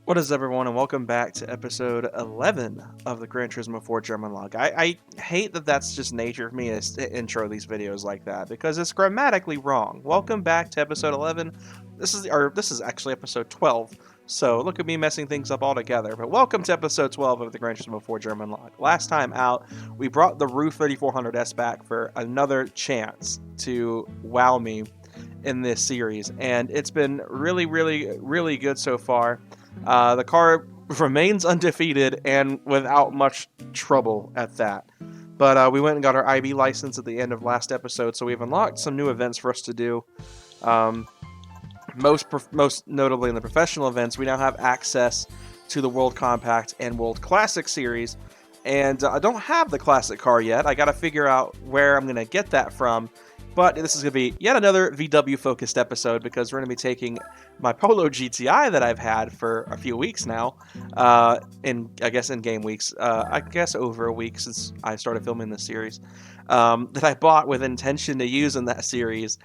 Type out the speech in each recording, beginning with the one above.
What is everyone, and welcome back to episode 11 of the Gran Turismo 4 Germanlocke. I hate that that's just nature of me to intro these videos like that, because it's grammatically wrong. Welcome back to episode 11. This is actually episode 12, so look at me messing things up altogether. But welcome to episode 12 of the Gran Turismo 4 Germanlocke. Last time out, we brought the Roof 3400S back for another chance to wow me in this series, and it's been really good so far. The car remains undefeated and without much trouble at that. But we went and got our IB license at the end of last episode, so we've unlocked some new events for us to do. Most notably in the professional events, we now have access to the World Compact and World Classic series. And I don't have the Classic car yet. I got to figure out where I'm going to get that from. But this is going to be yet another VW-focused episode, because we're going to be taking my Polo GTI that I've had for a few weeks now, in game weeks, over a week since I started filming this series, that I bought with intention to use in that series,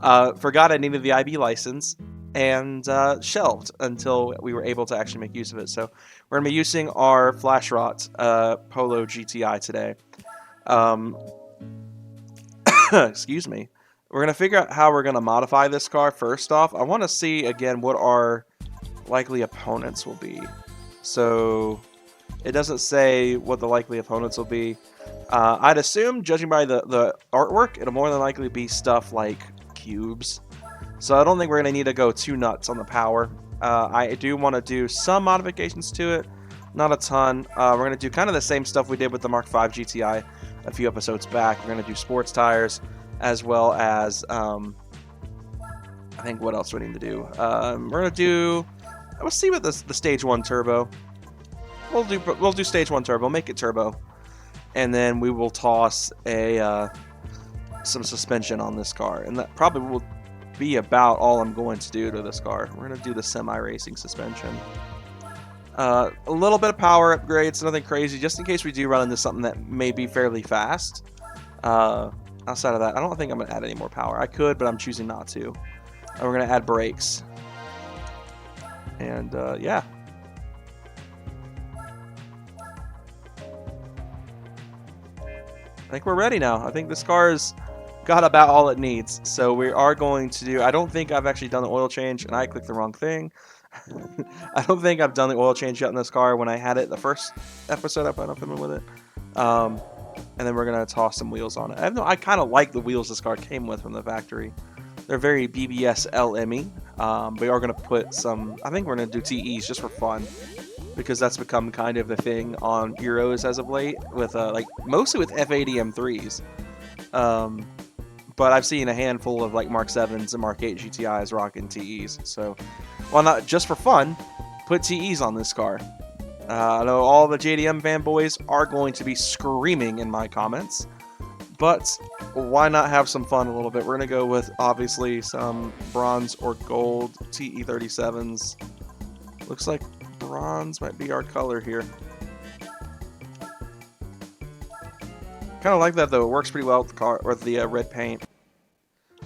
forgot I needed the IB license, and shelved until we were able to actually make use of it. So we're going to be using our Flashrot Polo GTI today. Excuse me. We're going to figure out how we're going to modify this car first off. I want to see, again, what our likely opponents will be. So, it doesn't say what the likely opponents will be. I'd assume, judging by the artwork, it'll more than likely be stuff like cubes. So, I don't think we're going to need to go too nuts on the power. I do want to do some modifications to it. Not a ton. We're going to do kind of the same stuff we did with the Mark V GTI a few episodes back. We're going to do sports tires, as well as, I think, what else do we need to do? We're going to do, let's see what the Stage 1 Turbo. We'll do Stage 1 Turbo, make it turbo. And then we will toss some suspension on this car. And that probably will be about all I'm going to do to this car. We're going to do the semi-racing suspension. A little bit of power upgrades, nothing crazy, just in case we do run into something that may be fairly fast. Outside of that, I don't think I'm going to add any more power. I could, but I'm choosing not to. And we're going to add brakes. And, yeah. I think we're ready now. I think this car's got about all it needs. So we are going to do... I don't think I've actually done the oil change, and I clicked the wrong thing. I don't think I've done the oil change yet in this car when I had it the first episode I put up with it. And then we're going to toss some wheels on it. I kind of like the wheels this car came with from the factory. They're very BBS LME. We are going to put some... I think we're going to do TEs just for fun, because that's become kind of the thing on Euros as of late, with mostly with F80 M3s. But I've seen a handful of Mark 7s and Mark 8 GTIs rocking TEs. So why not, just for fun, put TEs on this car? I know all the JDM fanboys are going to be screaming in my comments, but why not have some fun a little bit? We're going to go with, obviously, some bronze or gold TE37s. Looks like bronze might be our color here. Kind of like that, though. It works pretty well with the car, or the red paint.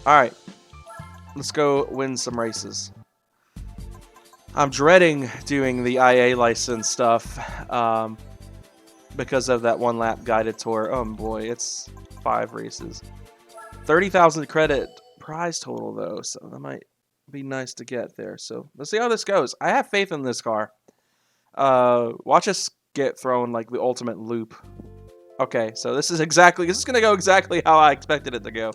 Alright, let's go win some races. I'm dreading doing the IA license stuff because of that one lap guided tour. Oh boy, it's 5 races. 30,000 credit prize total though, so that might be nice to get there. So let's see how this goes. I have faith in this car. Watch us get thrown like the ultimate loop. Okay, so this is going to go exactly how I expected it to go.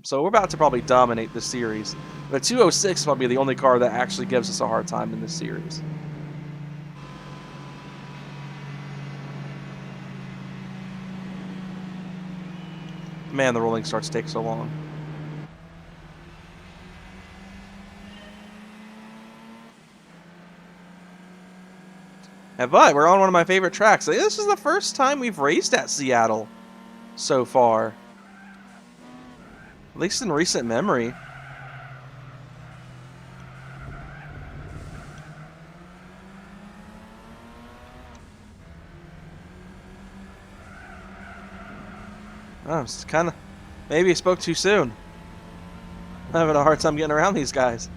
So we're about to probably dominate this series. The 206 might be the only car that actually gives us a hard time in this series. Man, the rolling starts take so long. But we're on one of my favorite tracks. This is the first time we've raced at Seattle so far. At least in recent memory. Oh, it's kind of... Maybe I spoke too soon. I'm having a hard time getting around these guys.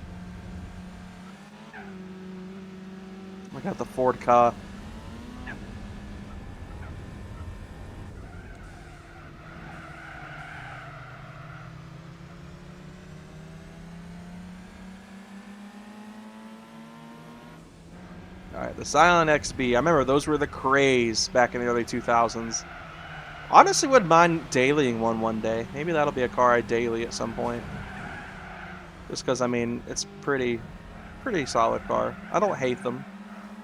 We got the Ford Ka. Alright, the Silent XB. I remember those were the craze back in the early 2000s. Honestly, wouldn't mind dailying one day. Maybe that'll be a car I daily at some point. Just because, I mean, it's pretty solid car. I don't hate them.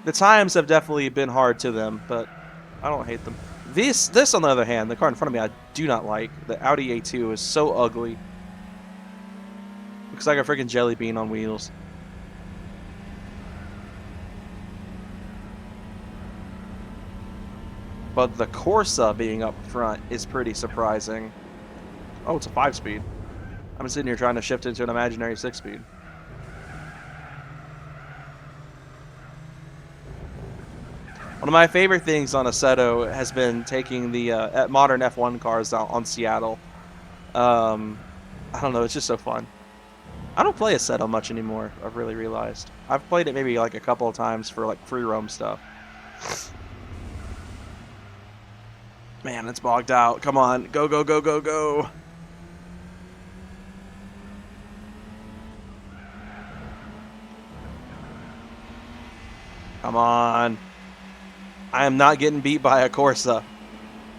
The times have definitely been hard to them, but I don't hate them. This on the other hand, the car in front of me, I do not like. The Audi A2 is so ugly. Looks like a freaking jelly bean on wheels. But the Corsa being up front is pretty surprising. Oh, it's a 5-speed. I'm sitting here trying to shift into an imaginary 6-speed. One of my favorite things on Assetto has been taking the modern F1 cars out on Seattle. I don't know, it's just so fun. I don't play Assetto much anymore, I've really realized. I've played it maybe like a couple of times for like free roam stuff. Man, it's bogged out. Come on, go, go, go, go, go. Come on. I am not getting beat by a Corsa.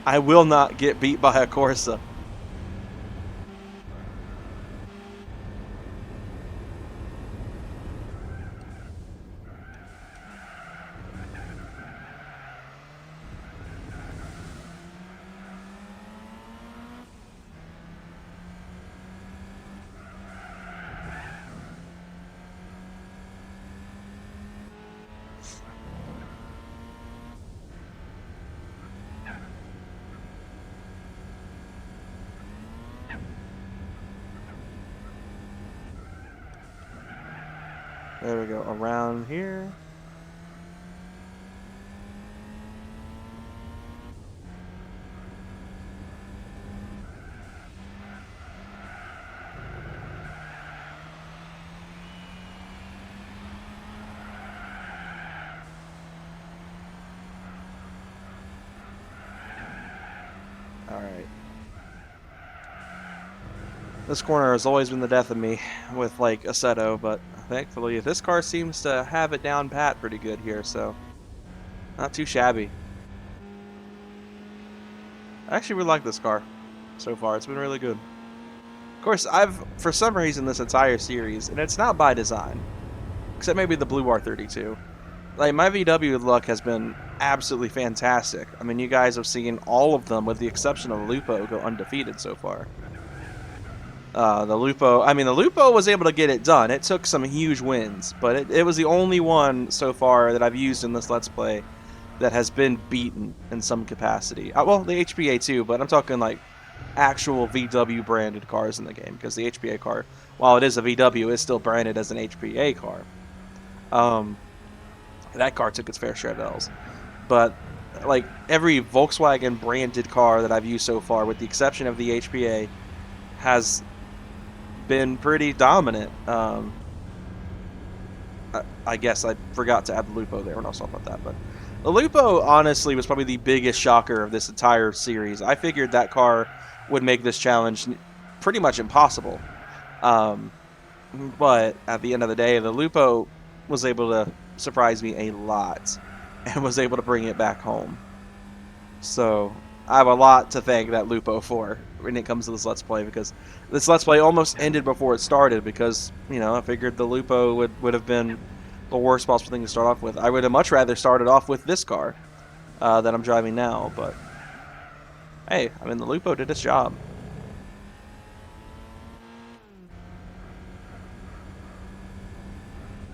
I will not get beat by a Corsa. There we go, around here. Alright. This corner has always been the death of me with, like, Assetto, but thankfully this car seems to have it down pat pretty good here, so not too shabby. I actually really like this car so far. It's been really good. Of course, for some reason, this entire series, and it's not by design, except maybe the Blue R32, like, my VW luck has been absolutely fantastic. I mean, you guys have seen all of them, with the exception of Lupo, go undefeated so far. The Lupo was able to get it done. It took some huge wins, but it was the only one so far that I've used in this Let's Play that has been beaten in some capacity. Well, the HPA too, but I'm talking like actual VW branded cars in the game, because the HPA car, while it is a VW, is still branded as an HPA car. That car took its fair share of L's. But like every Volkswagen branded car that I've used so far, with the exception of the HPA, has been pretty dominant. I guess I forgot to add the Lupo there when I was talking about that, but the Lupo honestly was probably the biggest shocker of this entire series. I figured that car would make this challenge pretty much impossible. But at the end of the day, the Lupo was able to surprise me a lot and was able to bring it back home. So I have a lot to thank that Lupo for when it comes to this Let's Play, because this Let's Play almost ended before it started because, you know, I figured the Lupo would have been the worst possible thing to start off with. I would have much rather started off with this car that I'm driving now, but hey, I mean, the Lupo did its job.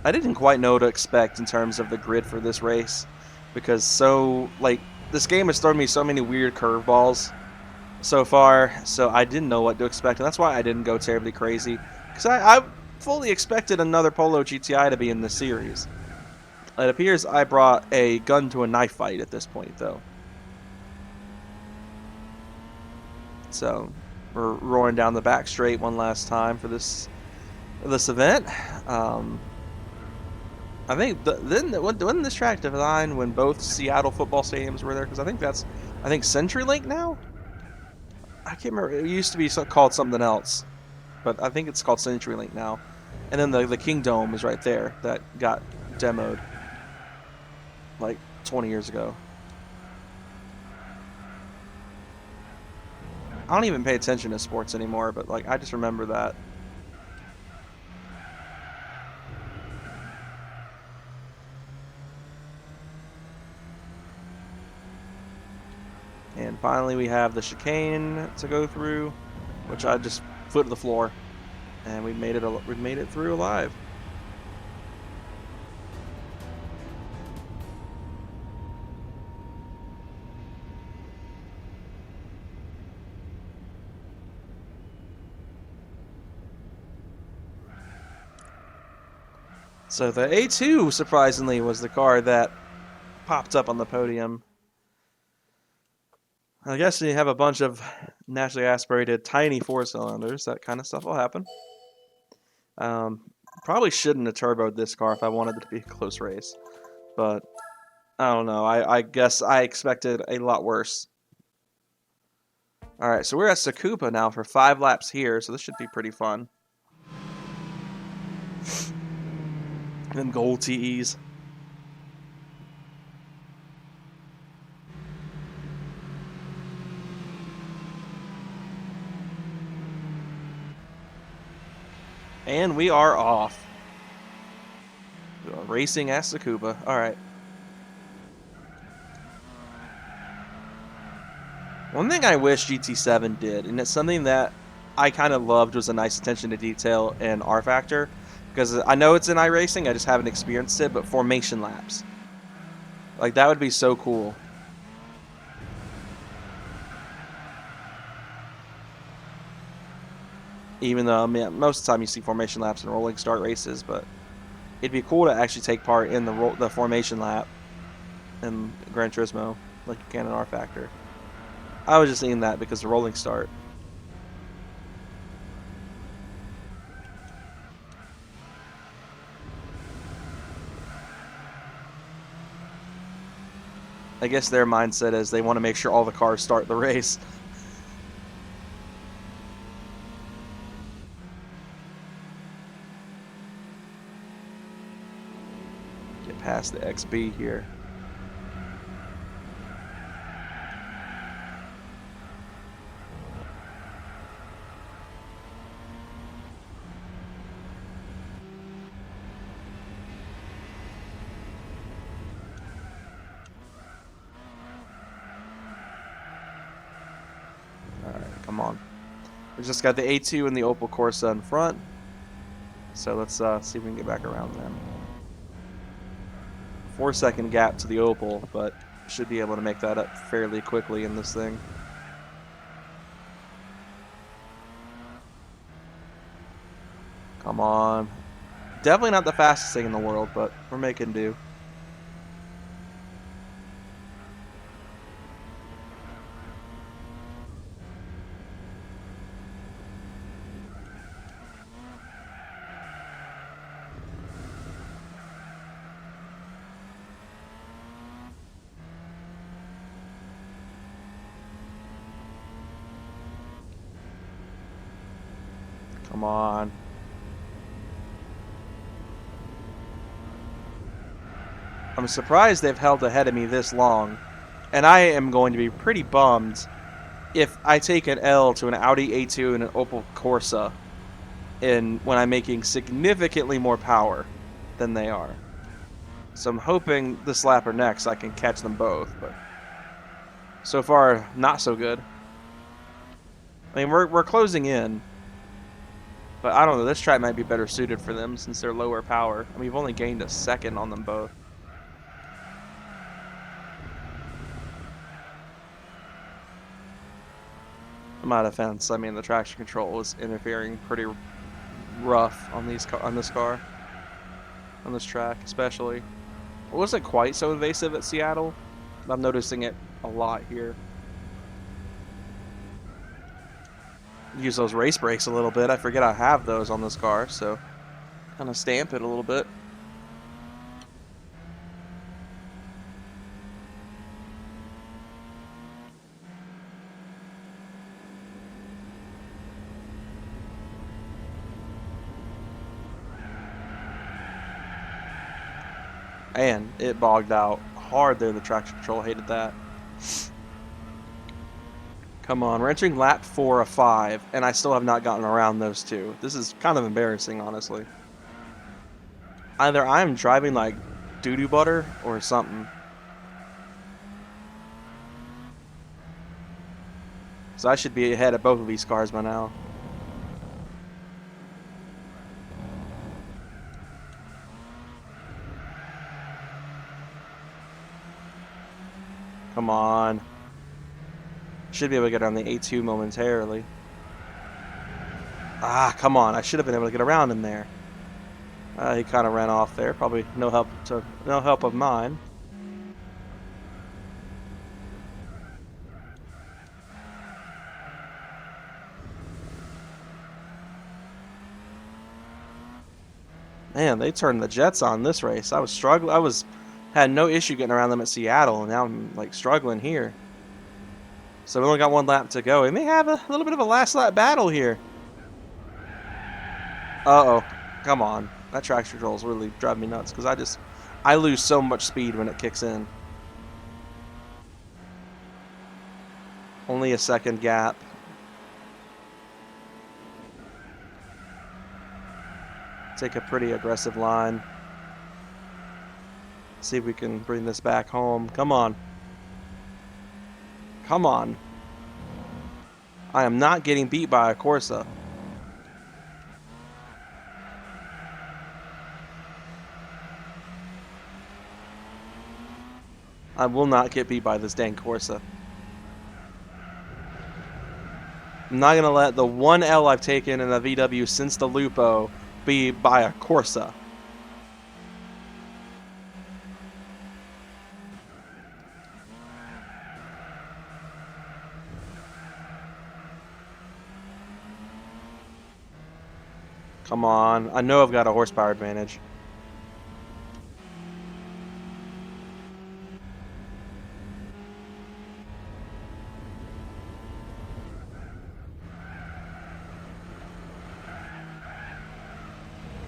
I didn't quite know what to expect in terms of the grid for this race, because this game has thrown me so many weird curveballs so far, so I didn't know what to expect, and that's why I didn't go terribly crazy, because I fully expected another Polo GTI to be in this series. It appears I brought a gun to a knife fight at this point, though. So we're roaring down the back straight one last time for this event. I think wasn't this track designed when both Seattle football stadiums were there? Because I think CenturyLink now. I can't remember. It used to be called something else, but I think it's called CenturyLink now. And then the King Dome is right there that got demoed like 20 years ago. I don't even pay attention to sports anymore, but like I just remember that. And finally we have the chicane to go through, which I just flew to the floor, and we made it through alive. So the A2 surprisingly was the car that popped up on the podium. I guess you have a bunch of naturally aspirated tiny four cylinders. That kind of stuff will happen. Probably shouldn't have turboed this car if I wanted it to be a close race. But I don't know. I guess I expected a lot worse. Alright, so we're at Tsukuba now for 5 laps here, so this should be pretty fun. And gold TEs. And we are off. Racing at Tsukuba. Alright. One thing I wish GT7 did, and it's something that I kind of loved, was a nice attention to detail in R Factor. Because I know it's in iRacing, I just haven't experienced it, but formation laps. Like, that would be so cool. Even though, I mean, most of the time you see formation laps in rolling start races, but it'd be cool to actually take part in the formation lap in Gran Turismo, like you can in R Factor. I was just seeing that because the rolling start. I guess their mindset is they want to make sure all the cars start the race. Get past the XB here. Come on. We just got the A2 and the Opel Corsa in front. So let's see if we can get back around them. 4-second gap to the Opel, but should be able to make that up fairly quickly in this thing. Come on. Definitely not the fastest thing in the world, but we're making do. Come on. I'm surprised they've held ahead of me this long, and I am going to be pretty bummed if I take an L to an Audi A2 and an Opel Corsa when I'm making significantly more power than they are. So I'm hoping this lap or next I can catch them both, but so far not so good. I mean, we're closing in, but I don't know, this track might be better suited for them since they're lower power. I mean, we've only gained a second on them both. In my defense, I mean, the traction control was interfering pretty rough on this car, on this track especially. It wasn't quite so invasive at Seattle, but I'm noticing it a lot here. Use those race brakes a little bit. I forget I have those on this car, so kind of stamp it a little bit. And it bogged out hard there. The traction control hated that. Come on, we're entering lap 4 of 5, and I still have not gotten around those two. This is kind of embarrassing, honestly. Either I'm driving like doo-doo butter or something. So I should be ahead of both of these cars by now. Come on. Should be able to get on the A2 momentarily. Ah, come on. I should have been able to get around him there. He kind of ran off there. Probably no help of mine. Man, they turned the jets on this race. I was struggling. Had no issue getting around them at Seattle, and now I'm like struggling here. So we only got one lap to go. We may have a little bit of a last lap battle here. Uh-oh. Come on. That traction control is really driving me nuts because I lose so much speed when it kicks in. Only a second gap. Take a pretty aggressive line. See if we can bring this back home. Come on. Come on. I am not getting beat by a Corsa. I will not get beat by this dang Corsa. I'm not going to let the one L I've taken in a VW since the Lupo be by a Corsa. Come on. I know I've got a horsepower advantage.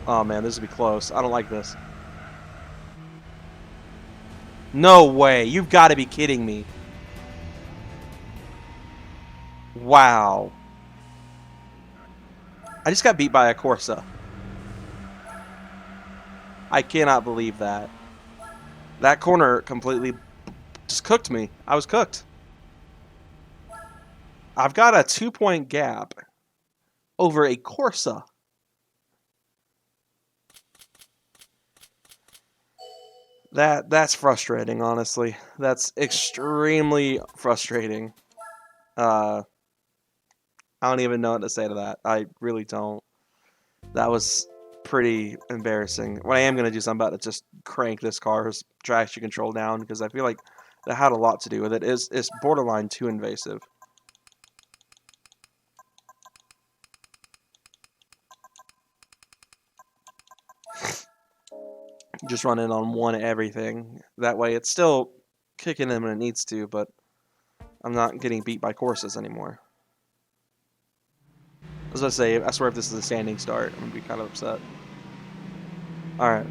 Oh man, this will be close. I don't like this. No way. You've got to be kidding me. Wow. I just got beat by a Corsa. I cannot believe that. That corner completely just cooked me. I was cooked. I've got a 2-point gap over a Corsa. That's frustrating, honestly. That's extremely frustrating. I don't even know what to say to that. I really don't. That was pretty embarrassing. What I am going to do is I'm about to just crank this car's traction control down because I feel like that had a lot to do with it. It's borderline too invasive. Just run in on one everything. That way it's still kicking in when it needs to, but I'm not getting beat by Corsas anymore. I was going to say, I swear if this is a standing start, I'm going to be kind of upset. Alright.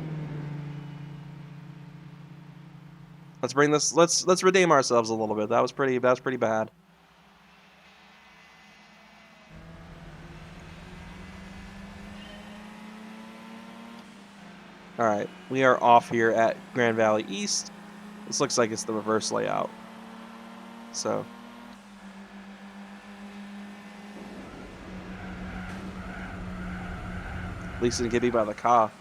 Let's bring this, let's redeem ourselves a little bit. That was pretty bad. Alright, we are off here at Grand Valley East. This looks like it's the reverse layout. So. At least it didn't get beat by the car.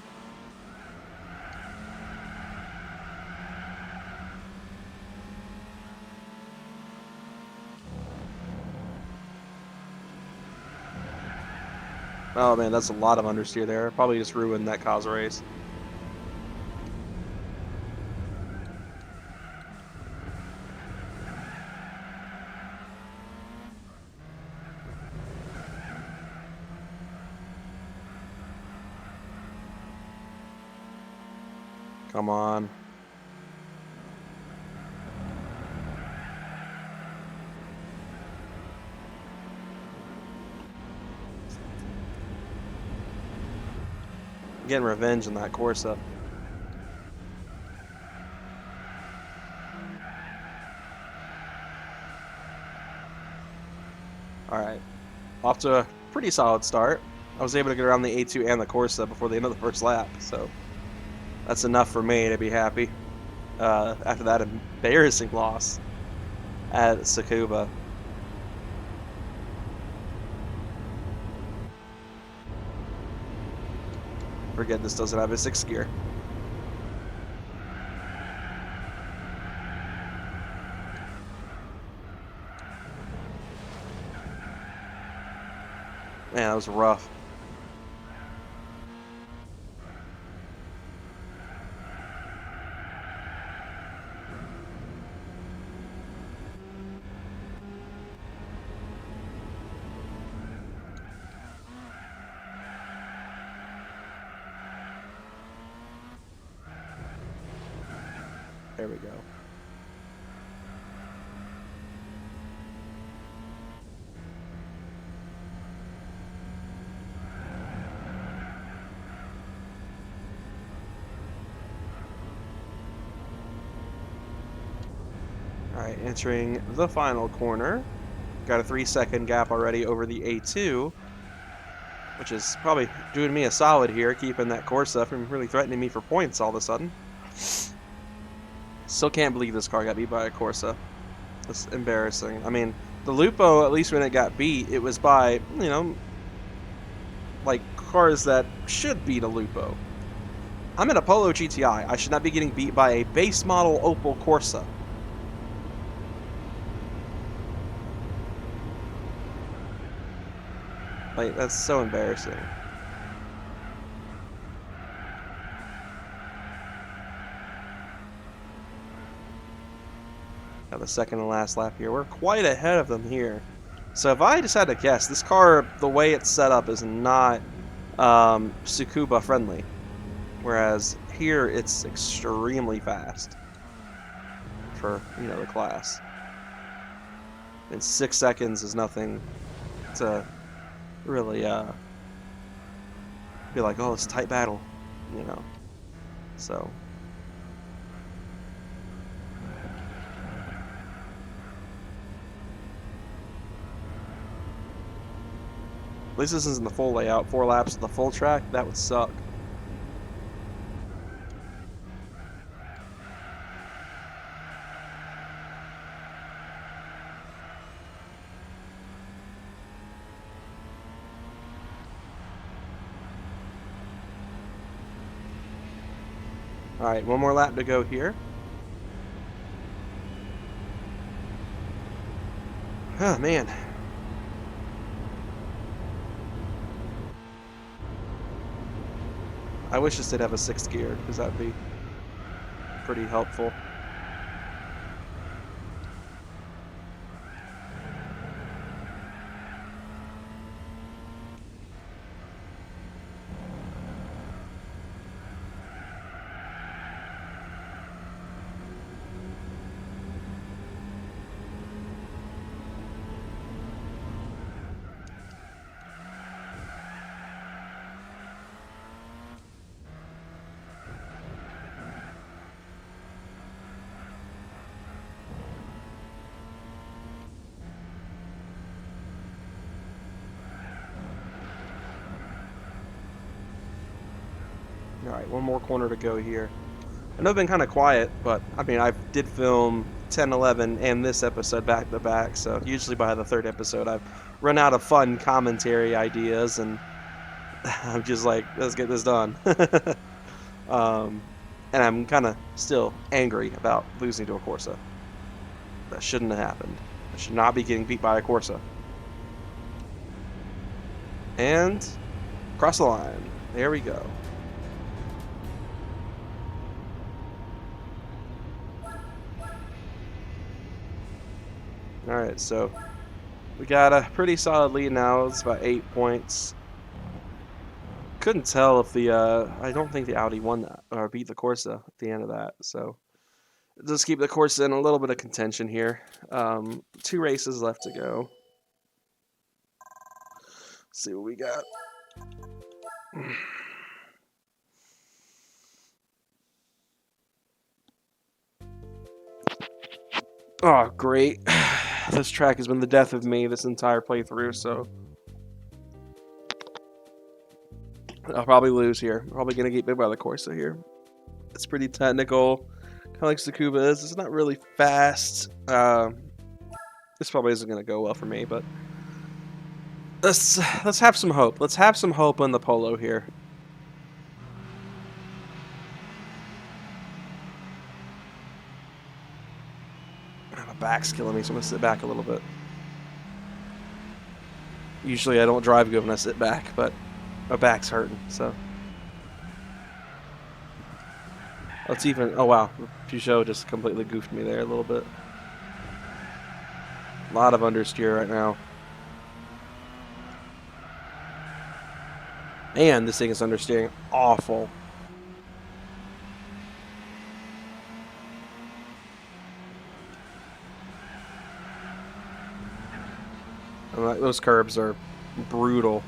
Oh man, that's a lot of understeer there. Probably just ruined that car's race. Come on. Getting revenge on that Corsa. off to a pretty solid start. I was able to get around the A2 and the Corsa before the end of the first lap, so that's enough for me to be happy. After that embarrassing loss at Tsukuba. Forget this doesn't have a 6th gear. Man, that was rough. There we go. Alright, entering the final corner. Got a 3-second gap already over the A2, which is probably doing me a solid here, keeping that Corsa from really threatening me for points all of a sudden. Still can't believe this car got beat by a Corsa. It's embarrassing. I mean, the Lupo, at least when it got beat, it was by, you know, like cars that should beat a Lupo. I'm in a Polo GTI. I should not be getting beat by a base model Opel Corsa. Like, that's so embarrassing. Got the second and last lap here. We're quite ahead of them here. So if I decide to guess, this car, the way it's set up, is not Tsukuba friendly. Whereas here, it's extremely fast for, you know, the class. And 6 seconds is nothing to really be like, oh, it's a tight battle, you know. So at least this isn't the full layout. 4 laps of the full track, that would suck. Alright, one more lap to go here. Oh, man. I wish this did have a 6th gear, because that would be pretty helpful. Alright, one more corner to go here. I know I've been kind of quiet, but I mean, I did film 10, 11, and this episode back to back, so usually by the 3rd episode I've run out of fun commentary ideas, and I'm just like, let's get this done. And I'm kind of still angry about losing to a Corsa. That shouldn't have happened. I should not be getting beat by a Corsa. And cross the line. There we go. Alright, so we got a pretty solid lead now. It's about 8 points. Couldn't tell if the, I don't think the Audi won that, or beat the Corsa at the end of that, so just keep the Corsa in a little bit of contention here. 2 races left to go. Let's see what we got. Oh, great. This track has been the death of me this entire playthrough, so I'll probably lose here. Probably gonna get bit by the Corsa here. It's pretty technical, kind of like Tsukuba is. It's not really fast. This probably isn't gonna go well for me, but let's have some hope. Let's have some hope in the Polo here. My back's killing me, so I'm gonna sit back a little bit. Usually I don't drive good when I sit back, but my back's hurting, so. Let's even, oh wow, Peugeot just completely goofed me there a little bit. A lot of understeer right now. And this thing is understeering awful. Those curbs are brutal.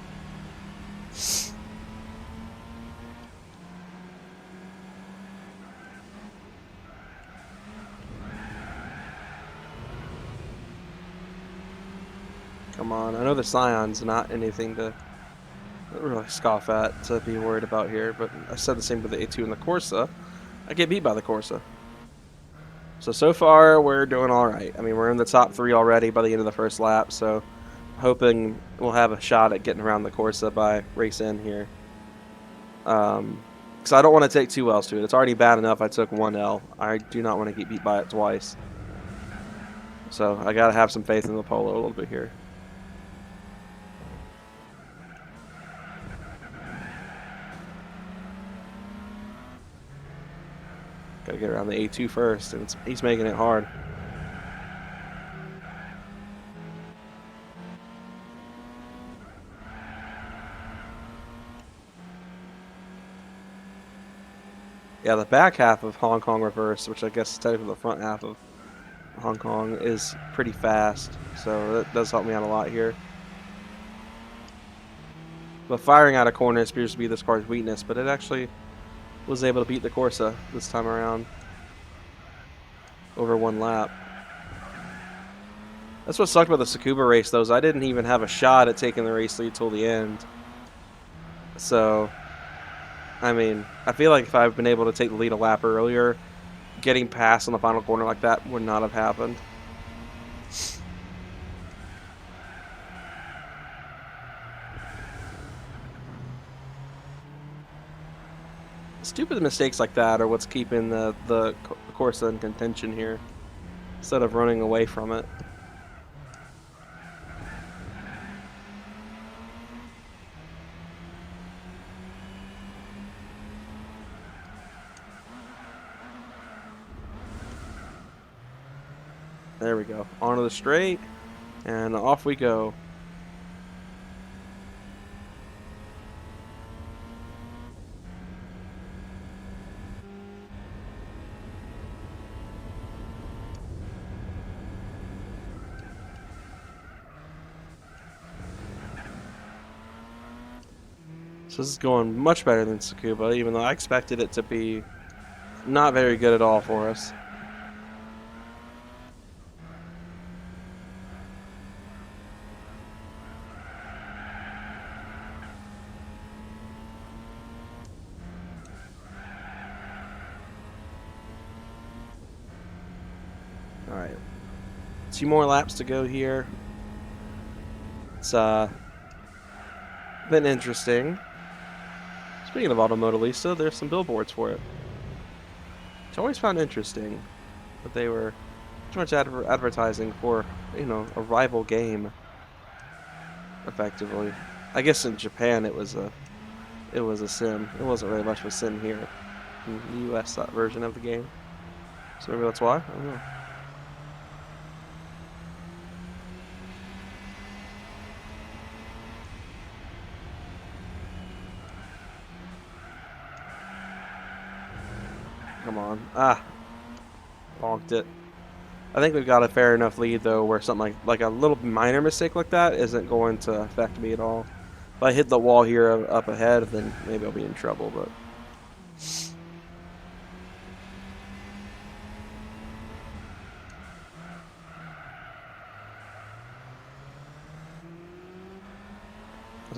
Come on, I know the Scion's not anything to really scoff at, to be worried about here, but I said the same with the A2 and the Corsa. I get beat by the Corsa. So far, we're doing alright. I mean, we're in the top 3 already by the end of the first lap, so hoping we'll have a shot at getting around the Corsa by race in here. Because I don't want to take 2 L's to it. It's already bad enough I took 1 L. I do not want to get beat by it twice. So I got to have some faith in the Polo a little bit here. Got to get around the A2 first, and he's making it hard. Yeah, the back half of Hong Kong reverse, which I guess is technically the front half of Hong Kong, is pretty fast. So that does help me out a lot here. But firing out of corners appears to be this car's weakness, but it actually was able to beat the Corsa this time around over 1 lap. That's what sucked about the Tsukuba race, though, is I didn't even have a shot at taking the race lead till the end. So, I mean, I feel like if I've been able to take the lead a lap earlier, getting past on the final corner like that would not have happened. Stupid mistakes like that are what's keeping the Corsa in contention here, instead of running away from it. There we go. Onto the straight, and off we go. So this is going much better than Tsukuba, even though I expected it to be not very good at all for us. Alright. 2 more laps to go here. It's been interesting. Speaking of Automodelista, there's some billboards for it. Which I always found interesting. But they were too much advertising for, you know, a rival game. Effectively. I guess in Japan it was a sim. It wasn't really much of a sim here in the US version of the game. So maybe that's why? I don't know. Come on. Ah. Bonked it. I think we've got a fair enough lead, though, where something like a little minor mistake like that isn't going to affect me at all. If I hit the wall here up ahead, then maybe I'll be in trouble, but...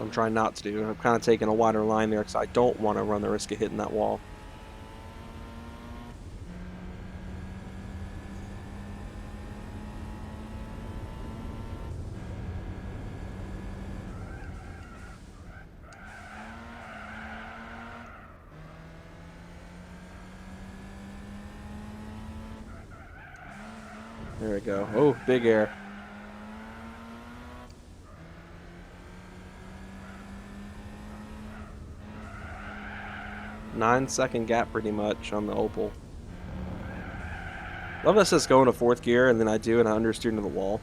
I'm trying not to do. I'm kind of taking a wider line there because I don't want to run the risk of hitting that wall. There we go. Oh, big air. Nine-second gap pretty much on the Opal. Love that says go into fourth gear, and then I do, and I understeer into the wall.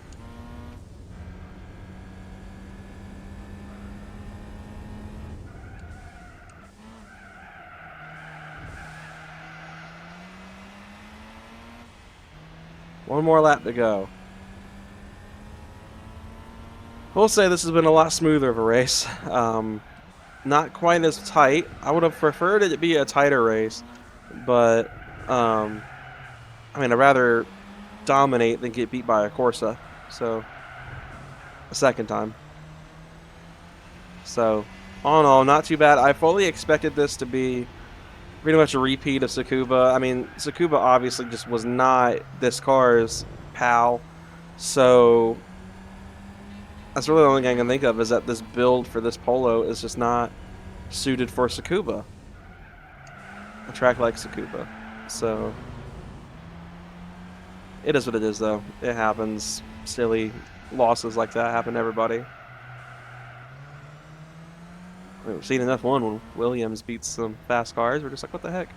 One more lap to go. We'll say this has been a lot smoother of a race. Not quite as tight. I would have preferred it to be a tighter race, but I mean, I'd rather dominate than get beat by a Corsa. So, a second time. So, all in all, not too bad. I fully expected this to be pretty much a repeat of Tsukuba. I mean, Tsukuba obviously just was not this car's pal. So, that's really the only thing I can think of is that this build for this Polo is just not suited for Tsukuba. A track like Tsukuba. So, it is what it is, though. It happens. Silly losses like that happen to everybody. We've seen enough one when Williams beats some fast cars. We're just like, what the heck?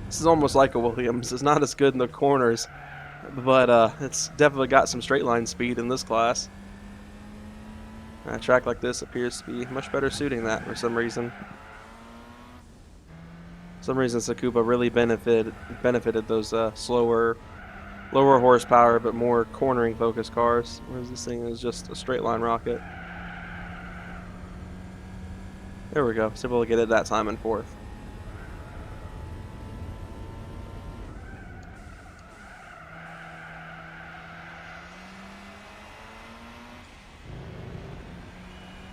This is almost like a Williams. It's not as good in the corners, but it's definitely got some straight line speed in this class. A track like this appears to be much better suiting that for some reason. For some reason, Tsukuba really benefited those slower, lower horsepower but more cornering focused cars, whereas this thing is just a straight line rocket. There we go. So we'll get it that time in fourth.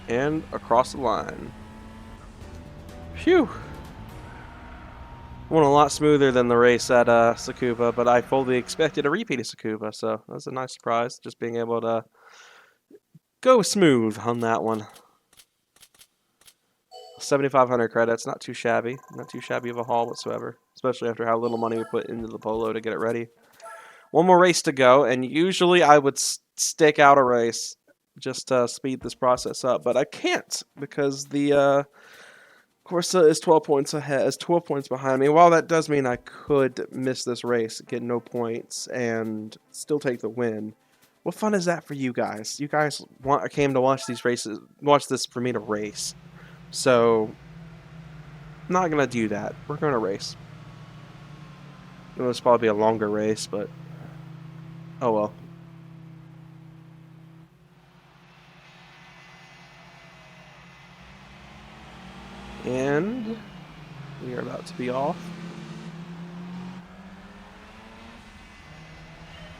And across the line. Phew! Went a lot smoother than the race at Tsukuba, but I fully expected a repeat of Tsukuba, so that's a nice surprise, just being able to go smooth on that one. 7,500 credits, not too shabby. Not too shabby of a haul whatsoever, especially after how little money we put into the Polo to get it ready. One more race to go, and usually I would stake out a race just to speed this process up, but I can't because the Corsa is 12 points ahead, is 12 points behind me. While that does mean I could miss this race, get no points, and still take the win. What fun is that for you guys? You guys came to watch these races, watch this for me to race. So, I'm not gonna do that. We're gonna race. It'll just probably be a longer race, but oh well. And we are about to be off.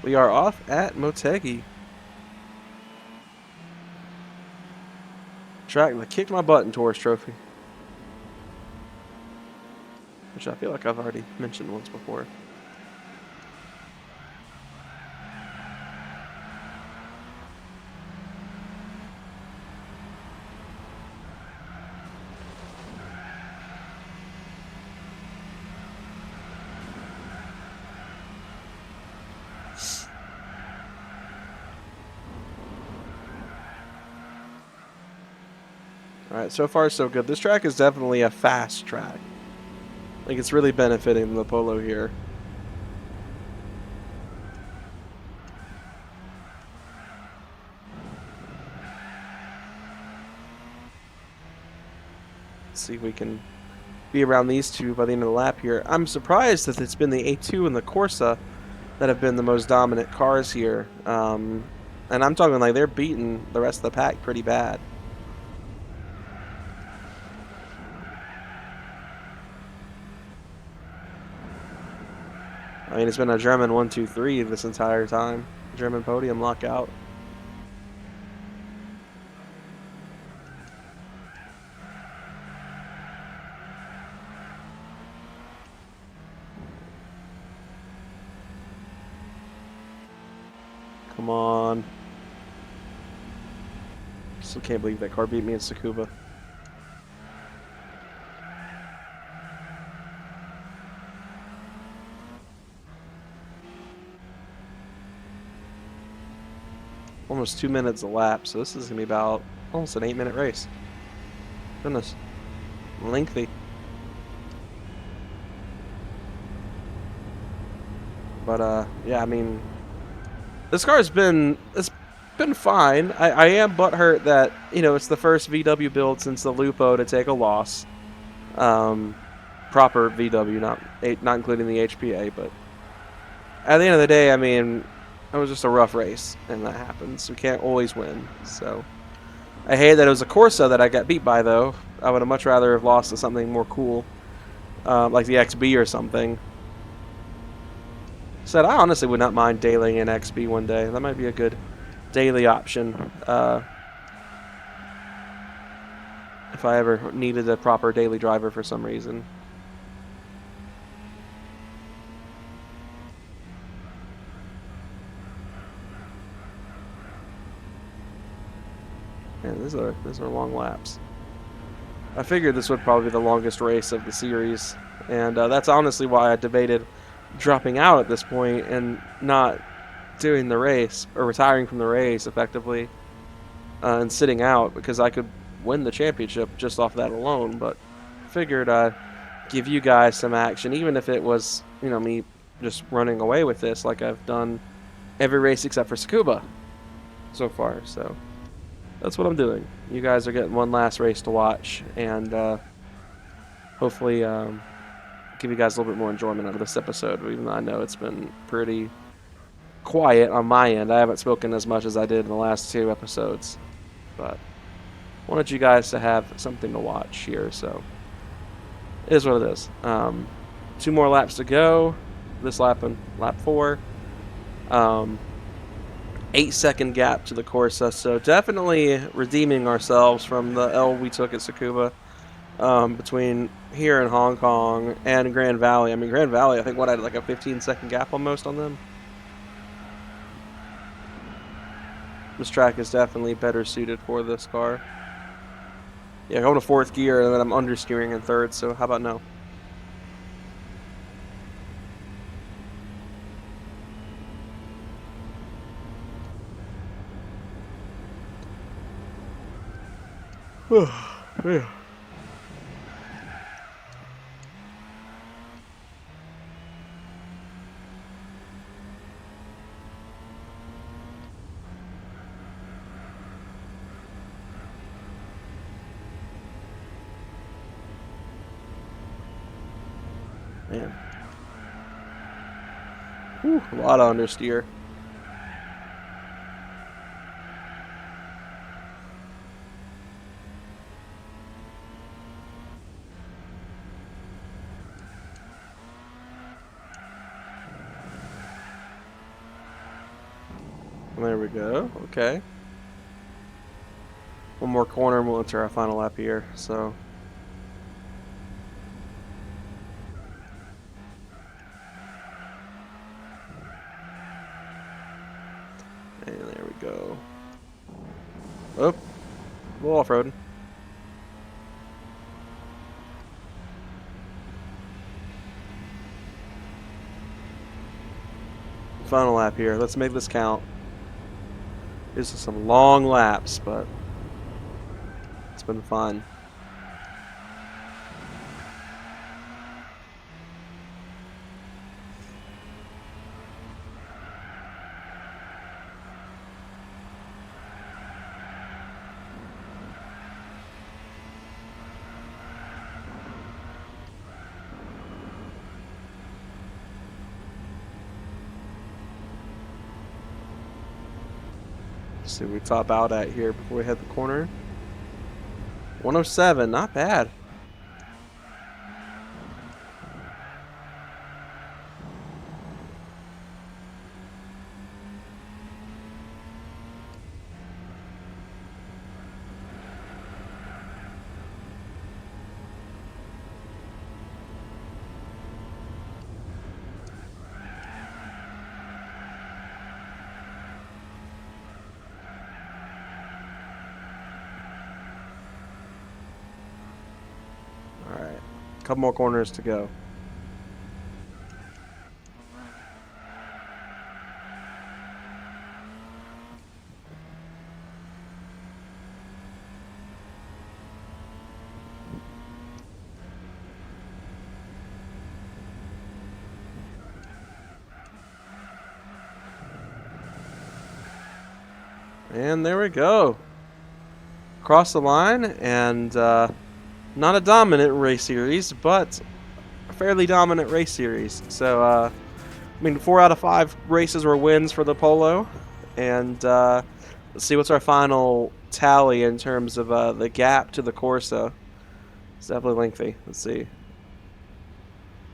We are off at Motegi. Track that kicked my butt in Taurus Trophy. Which I feel like I've already mentioned once before. Alright, so far so good. This track is definitely a fast track. Like, it's really benefiting the Polo here. Let's see if we can be around these two by the end of the lap here. I'm surprised that it's been the A2 and the Corsa that have been the most dominant cars here. And I'm talking like they're beating the rest of the pack pretty bad. mean, it's been a German 1, 2, 3 this entire time. German podium lockout. Come on. Still can't believe that car beat me in Tsukuba. Almost 2 minutes a lap, so this is going to be about almost an 8-minute race. Goodness. Lengthy. But, yeah, I mean, this car's been, it's been fine. I am butthurt that, you know, it's the first VW build since the Lupo to take a loss. Proper VW, not including the HPA, but at the end of the day, I mean, it was just a rough race, and that happens. We can't always win, so. I hate that it was a Corsa that I got beat by, though. I would have much rather have lost to something more cool, like the XB or something. Said I honestly would not mind dailying an XB one day. That might be a good daily option. If I ever needed a proper daily driver for some reason. Man, these are long laps. I figured this would probably be the longest race of the series, and that's honestly why I debated dropping out at this point and not doing the race, or retiring from the race effectively, and sitting out, because I could win the championship just off that alone. But figured I'd give you guys some action, even if it was, you know, me just running away with this like I've done every race except for Tsukuba so far. So that's what I'm doing. You guys are getting one last race to watch, and hopefully give you guys a little bit more enjoyment out of this episode, even though I know it's been pretty quiet on my end. I haven't spoken as much as I did in the last 2 episodes, but wanted you guys to have something to watch here, so it is what it is. 2 more laps to go. This lap and lap 4. 8-second gap to the Corsa, so definitely redeeming ourselves from the L we took at Tsukuba. Between here in Hong Kong and Grand Valley. I mean, Grand Valley, I think, what, I had like a 15-second gap almost on them. This track is definitely better suited for this car. Yeah, going to 4th gear, and then I'm understeering in 3rd, so how about no? Yeah. Man. Whew, a lot of understeer. There we go. Okay. One more corner and we'll enter our final lap here. So. And there we go. Oh. A little off-roading. Final lap here. Let's make this count. These are some long laps, but it's been fun. See what we top out at here before we head the corner. 107, not bad. A couple more corners to go. And there we go. Across the line, and not a dominant race series, but a fairly dominant race series. So, I mean, 4 out of 5 races were wins for the Polo. And let's see what's our final tally in terms of the gap to the Corsa. It's definitely lengthy. Let's see.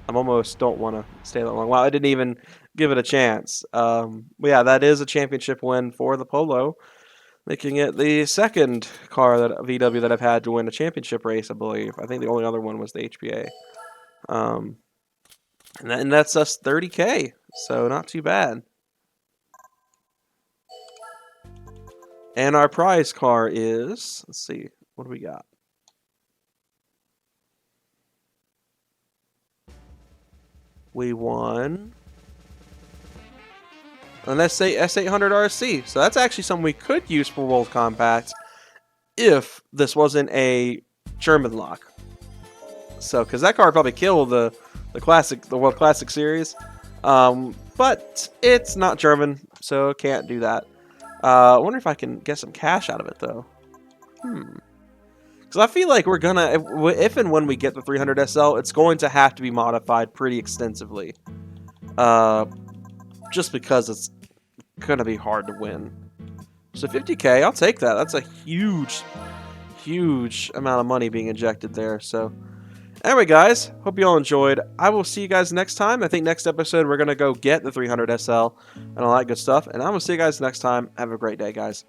I almost don't want to stay that long. Wow, I didn't even give it a chance. But yeah, that is a championship win for the Polo, making it the second car that VW that I've had to win a championship race, I believe. I think the only other one was the HPA. And that's us 30K, so not too bad. And our prize car is, let's see, what do we got? We won an S800 RC. So that's actually something we could use for World Compact if this wasn't a Germanlocke. So, because that car would probably kill the World Classic Series. But it's not German, so can't do that. I wonder if I can get some cash out of it, though. Because I feel like we're gonna, if and when we get the 300 SL, it's going to have to be modified pretty extensively. Just because it's gonna be hard to win. So 50K, I'll take that. That's a huge, huge amount of money being injected there. So anyway, guys, hope you all enjoyed. I will see you guys next time. I think next episode we're gonna go get the 300 SL and all that good stuff. And I will see you guys next time. Have a great day, guys.